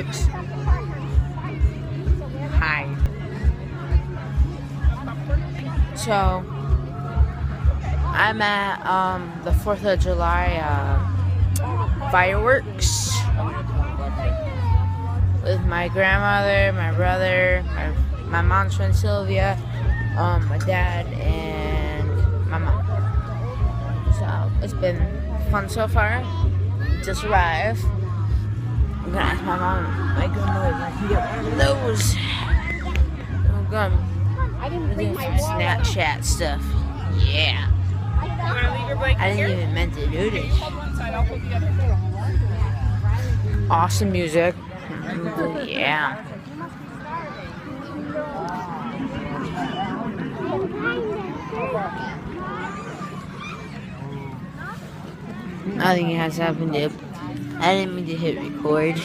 fireworks. Hi. So I'm at the 4th of July fireworks with my grandmother, my brother, my mom's friend Sylvia, my dad, and my mom. So it's been fun so far. Just arrived. I'm gonna ask my mom, my grandmother, if I can get one of those. I'm gonna do some Snapchat stuff. Yeah. I didn't even meant to do this. Awesome music. Yeah. Nothing has happened yet. I didn't mean to hit record.